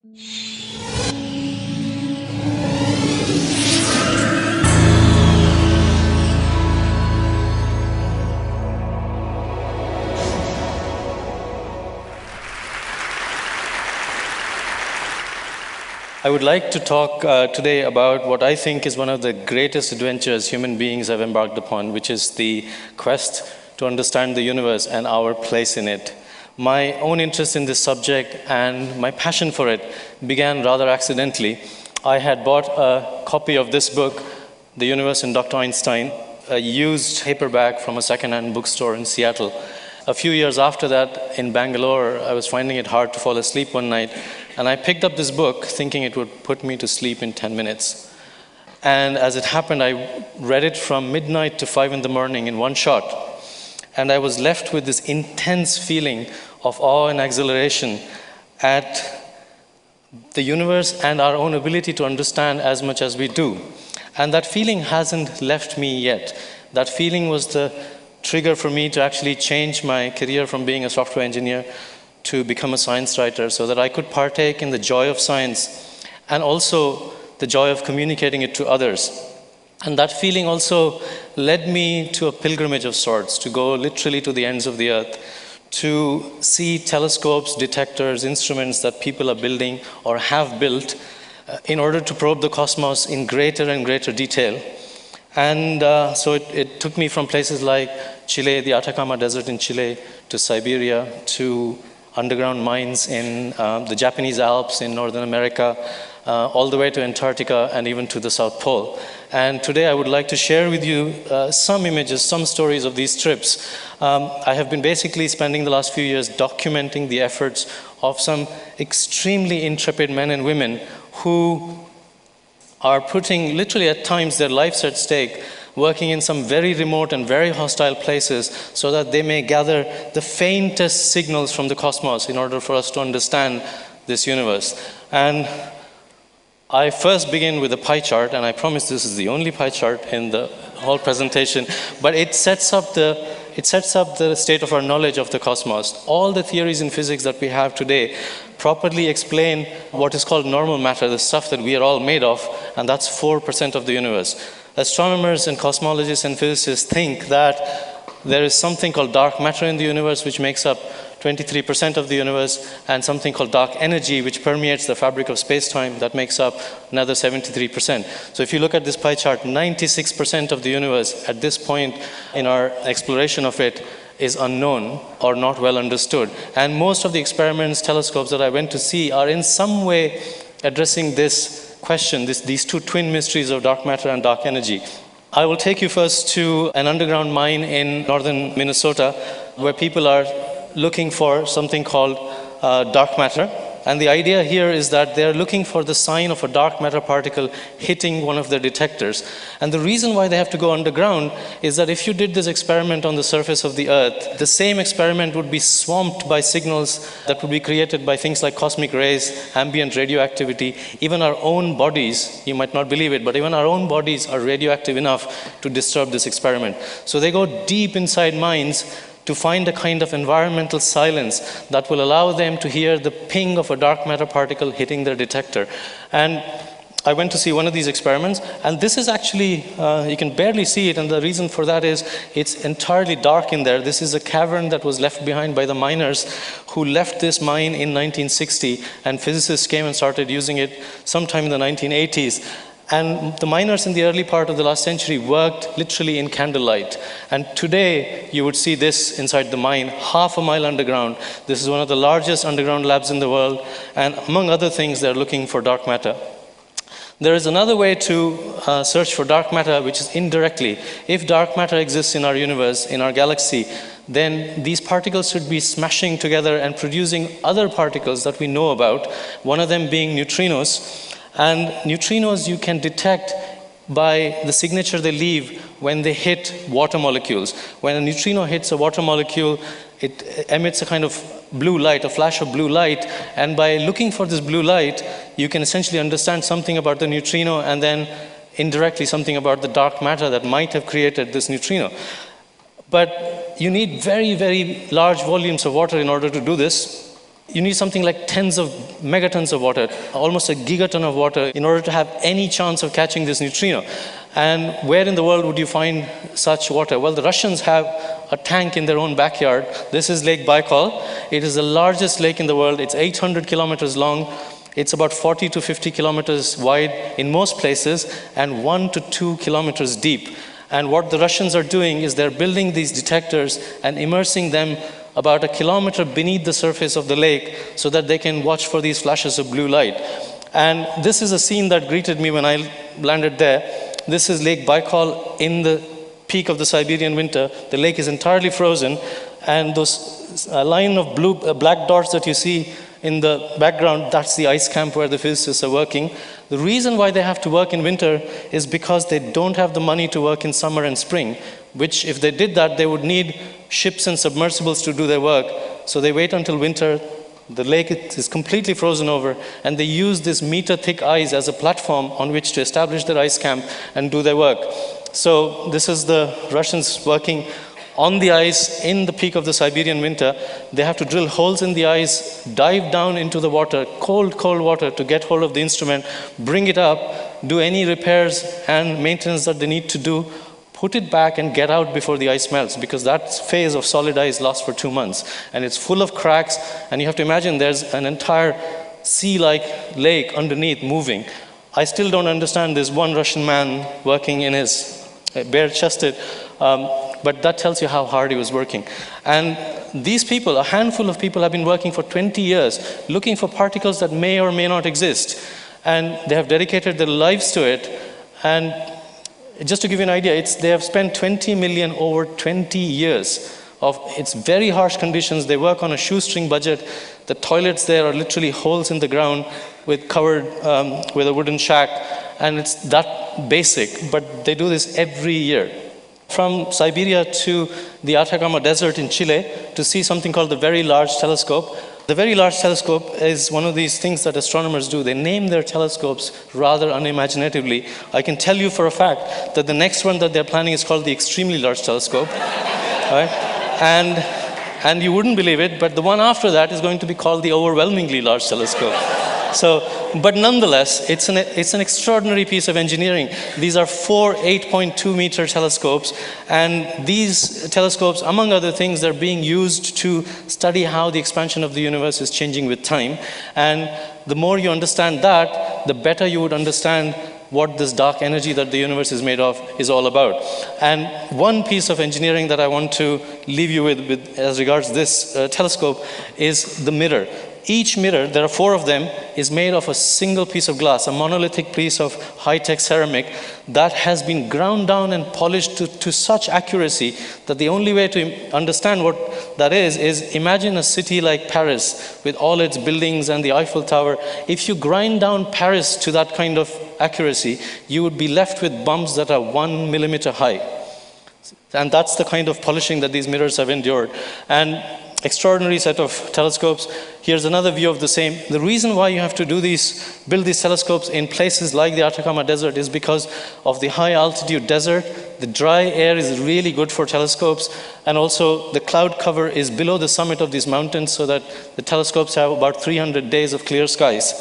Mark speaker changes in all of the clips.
Speaker 1: I would like to talk today about what I think is one of the greatest adventures human beings have embarked upon, which is the quest to understand the universe and our place in it. My own interest in this subject and my passion for it began rather accidentally. I had bought a copy of this book, The Universe and Dr. Einstein, a used paperback from a second-hand bookstore in Seattle. A few years after that, in Bangalore, I was finding it hard to fall asleep one night, and I picked up this book thinking it would put me to sleep in 10 minutes. And as it happened, I read it from midnight to 5 in the morning in one shot. And I was left with this intense feeling of awe and exhilaration at the universe and our own ability to understand as much as we do. And that feeling hasn't left me yet. That feeling was the trigger for me to actually change my career from being a software engineer to become a science writer so that I could partake in the joy of science and also the joy of communicating it to others. And that feeling also led me to a pilgrimage of sorts, to go literally to the ends of the earth, to see telescopes, detectors, instruments that people are building or have built in order to probe the cosmos in greater and greater detail. And so it took me from places like Chile, the Atacama Desert in Chile, to Siberia, to underground mines in the Japanese Alps in Northern America, all the way to Antarctica and even to the South Pole. And today I would like to share with you some images, some stories of these trips. I have been basically spending the last few years documenting the efforts of some extremely intrepid men and women who are putting literally at times their lives at stake, working in some very remote and very hostile places so that they may gather the faintest signals from the cosmos in order for us to understand this universe. And I first begin with a pie chart, and I promise this is the only pie chart in the whole presentation, but it sets up the state of our knowledge of the cosmos. All the theories in physics that we have today properly explain what is called normal matter, the stuff that we are all made of, and that's 4% of the universe. Astronomers and cosmologists and physicists think that there is something called dark matter in the universe, which makes up 23% of the universe, and something called dark energy, which permeates the fabric of space-time, that makes up another 73%. So if you look at this pie chart, 96% of the universe at this point in our exploration of it is unknown or not well understood. And most of the experiments, telescopes that I went to see are in some way addressing this question, these two twin mysteries of dark matter and dark energy. I will take you first to an underground mine in northern Minnesota where people are looking for something called dark matter. And the idea here is that they're looking for the sign of a dark matter particle hitting one of their detectors. And the reason why they have to go underground is that if you did this experiment on the surface of the Earth, the same experiment would be swamped by signals that would be created by things like cosmic rays, ambient radioactivity. Even our own bodies, you might not believe it, but even our own bodies are radioactive enough to disturb this experiment. So they go deep inside mines to find a kind of environmental silence that will allow them to hear the ping of a dark matter particle hitting their detector. And I went to see one of these experiments, and this is actually, you can barely see it, and the reason for that is it's entirely dark in there. This is a cavern that was left behind by the miners who left this mine in 1960, and physicists came and started using it sometime in the 1980s. And the miners in the early part of the last century worked literally in candlelight. And today, you would see this inside the mine, half a mile underground. This is one of the largest underground labs in the world. And among other things, they're looking for dark matter. There is another way to search for dark matter, which is indirectly. If dark matter exists in our universe, in our galaxy, then these particles should be smashing together and producing other particles that we know about, one of them being neutrinos. And neutrinos you can detect by the signature they leave when they hit water molecules. When a neutrino hits a water molecule, it emits a kind of blue light, a flash of blue light, and by looking for this blue light, you can essentially understand something about the neutrino and then indirectly something about the dark matter that might have created this neutrino. But you need very, very large volumes of water in order to do this. You need something like tens of megatons of water, almost a gigaton of water, in order to have any chance of catching this neutrino. And where in the world would you find such water? Well, the Russians have a tank in their own backyard. This is Lake Baikal. It is the largest lake in the world. It's 800 kilometers long. It's about 40 to 50 kilometers wide in most places, and 1 to 2 kilometers deep. And what the Russians are doing is they're building these detectors and immersing them about a kilometer beneath the surface of the lake so that they can watch for these flashes of blue light. And this is a scene that greeted me when I landed there. This is Lake Baikal in the peak of the Siberian winter. The lake is entirely frozen, and those line of black dots that you see in the background, that's the ice camp where the physicists are working. The reason why they have to work in winter is because they don't have the money to work in summer and spring, which if they did that, they would need ships and submersibles to do their work. So they wait until winter. The lake is completely frozen over, and they use this meter-thick ice as a platform on which to establish their ice camp and do their work. So this is the Russians working on the ice in the peak of the Siberian winter. They have to drill holes in the ice, dive down into the water, cold, cold water, to get hold of the instrument, bring it up, do any repairs and maintenance that they need to do, put it back and get out before the ice melts, because that phase of solid ice lasts for 2 months. And it's full of cracks, and you have to imagine there's an entire sea-like lake underneath moving. I still don't understand this one Russian man working in his bare-chested, but that tells you how hard he was working. And these people, a handful of people, have been working for 20 years, looking for particles that may or may not exist. And they have dedicated their lives to it. And just to give you an idea, they have spent 20 million over 20 years of it's very harsh conditions. They work on a shoestring budget. The toilets there are literally holes in the ground covered with a wooden shack. And it's that basic, but they do this every year. From Siberia to the Atacama Desert in Chile to see something called the Very Large Telescope. The Very Large Telescope is one of these things that astronomers do. They name their telescopes rather unimaginatively. I can tell you for a fact that the next one that they're planning is called the Extremely Large Telescope. Right? And you wouldn't believe it, but the one after that is going to be called the Overwhelmingly Large Telescope. But nonetheless, it's an extraordinary piece of engineering. These are 4 8.2 meter telescopes, and these telescopes, among other things, they're being used to study how the expansion of the universe is changing with time. And the more you understand that, the better you would understand what this dark energy that the universe is made of is all about. And one piece of engineering that I want to leave you with as regards this telescope is the mirror. Each mirror, there are 4 of them, is made of a single piece of glass, a monolithic piece of high-tech ceramic that has been ground down and polished to such accuracy that the only way to understand what that is imagine a city like Paris with all its buildings and the Eiffel Tower. If you grind down Paris to that kind of accuracy, you would be left with bumps that are 1 millimeter high. And that's the kind of polishing that these mirrors have endured. And extraordinary set of telescopes. Here's another view of the same. The reason why you have to build these telescopes in places like the Atacama Desert is because of the high altitude desert. The dry air is really good for telescopes, and also the cloud cover is below the summit of these mountains so that the telescopes have about 300 days of clear skies.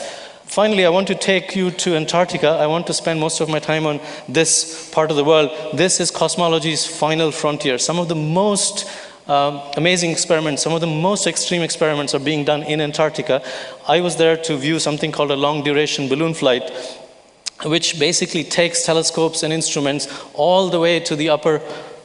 Speaker 1: Finally, I want to take you to Antarctica. I want to spend most of my time on this part of the world. This is cosmology's final frontier. Some of the most amazing experiments, some of the most extreme experiments are being done in Antarctica. I was there to view something called a long-duration balloon flight, which basically takes telescopes and instruments all the way to the upper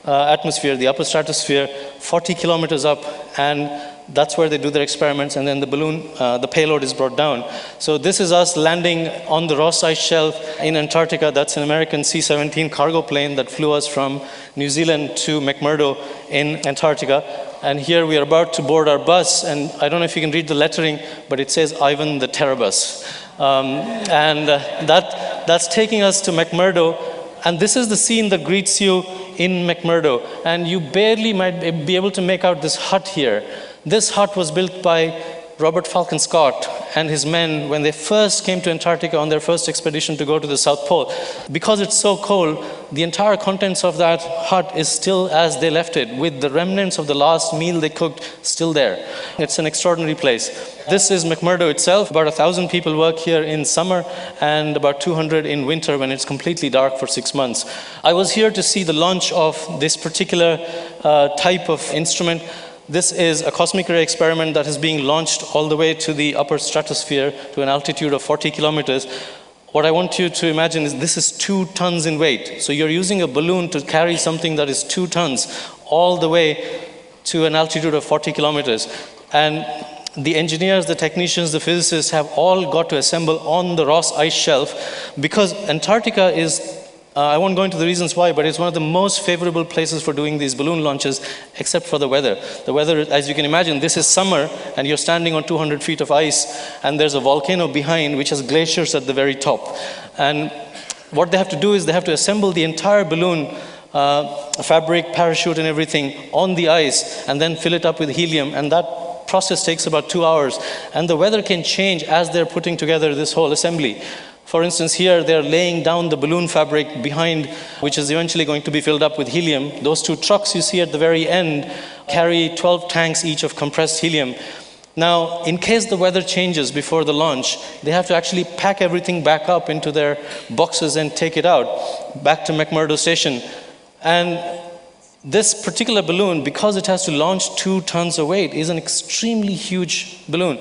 Speaker 1: atmosphere, the upper stratosphere, 40 kilometers up, and that's where they do their experiments, and then the balloon, the payload is brought down. So this is us landing on the Ross Ice Shelf in Antarctica. That's an American C-17 cargo plane that flew us from New Zealand to McMurdo in Antarctica. And here we are about to board our bus, and I don't know if you can read the lettering, but it says Ivan the Terrabus. That's taking us to McMurdo, and this is the scene that greets you in McMurdo. And you barely might be able to make out this hut here. This hut was built by Robert Falcon Scott and his men, when they first came to Antarctica on their first expedition to go to the South Pole, because it's so cold, the entire contents of that hut is still as they left it, with the remnants of the last meal they cooked still there. It's an extraordinary place. This is McMurdo itself. About 1,000 people work here in summer and about 200 in winter when it's completely dark for 6 months. I was here to see the launch of this particular type of instrument. This is a cosmic ray experiment that is being launched all the way to the upper stratosphere to an altitude of 40 kilometers. What I want you to imagine is this is 2 tons in weight. So you're using a balloon to carry something that is 2 tons all the way to an altitude of 40 kilometers. And the engineers, the technicians, the physicists have all got to assemble on the Ross Ice Shelf, because Antarctica is I won't go into the reasons why, but it's one of the most favorable places for doing these balloon launches, except for the weather. The weather, as you can imagine, this is summer, and you're standing on 200 feet of ice, and there's a volcano behind, which has glaciers at the very top. And what they have to do is they have to assemble the entire balloon, fabric, parachute, and everything on the ice, and then fill it up with helium, and that process takes about 2 hours. And the weather can change as they're putting together this whole assembly. For instance, here they're laying down the balloon fabric behind, which is eventually going to be filled up with helium. Those 2 trucks you see at the very end carry 12 tanks each of compressed helium. Now, in case the weather changes before the launch, they have to actually pack everything back up into their boxes and take it out back to McMurdo Station. And this particular balloon, because it has to launch 2 tons of weight, is an extremely huge balloon.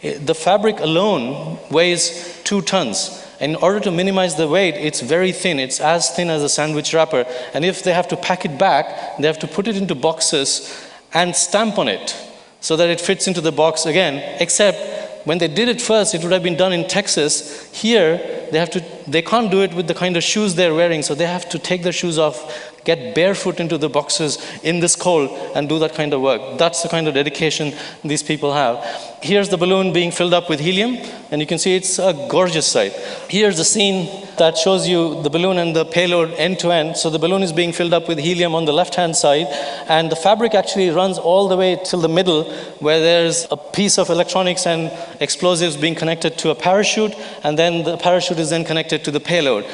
Speaker 1: The fabric alone weighs 2 tons. In order to minimize the weight, it's very thin. It's as thin as a sandwich wrapper. And if they have to pack it back, they have to put it into boxes and stamp on it so that it fits into the box again. Except when they did it first, it would have been done in Texas. Here, they can't do it with the kind of shoes they're wearing, so they have to take their shoes off, get barefoot into the boxes in this cold and do that kind of work. That's the kind of dedication these people have. Here's the balloon being filled up with helium, and you can see it's a gorgeous sight. Here's the scene that shows you the balloon and the payload end to end. So the balloon is being filled up with helium on the left-hand side, and the fabric actually runs all the way till the middle, where there's a piece of electronics and explosives being connected to a parachute, and then the parachute is then connected to the payload.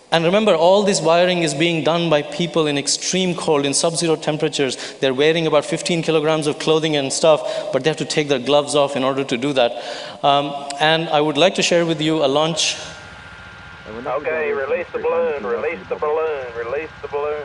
Speaker 1: And remember, all this wiring is being done by people in extreme cold, in sub-zero temperatures. They're wearing about 15 kilograms of clothing and stuff, but they have to take their gloves off in order to do that. And I would like to share with you a launch.
Speaker 2: Okay, release the balloon, release the balloon, release the balloon.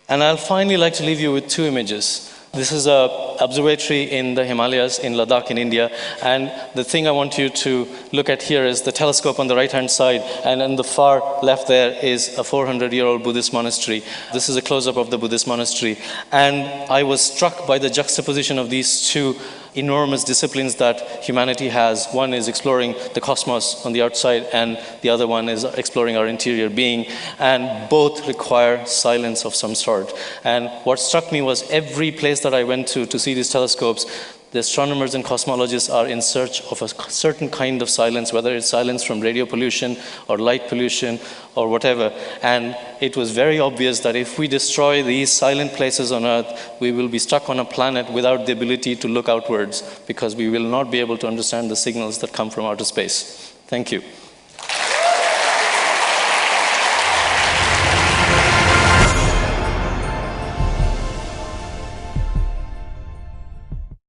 Speaker 1: And I'll finally like to leave you with 2 images. This is an observatory in the Himalayas in Ladakh in India. And the thing I want you to look at here is the telescope on the right-hand side. And on the far left there is a 400-year-old Buddhist monastery. This is a close-up of the Buddhist monastery. And I was struck by the juxtaposition of these 2 enormous disciplines that humanity has. One is exploring the cosmos on the outside, and the other one is exploring our interior being. And both require silence of some sort. And what struck me was every place that I went to see these telescopes, the astronomers and cosmologists are in search of a certain kind of silence, whether it's silence from radio pollution or light pollution or whatever. And it was very obvious that if we destroy these silent places on Earth, we will be stuck on a planet without the ability to look outwards, because we will not be able to understand the signals that come from outer space. Thank you.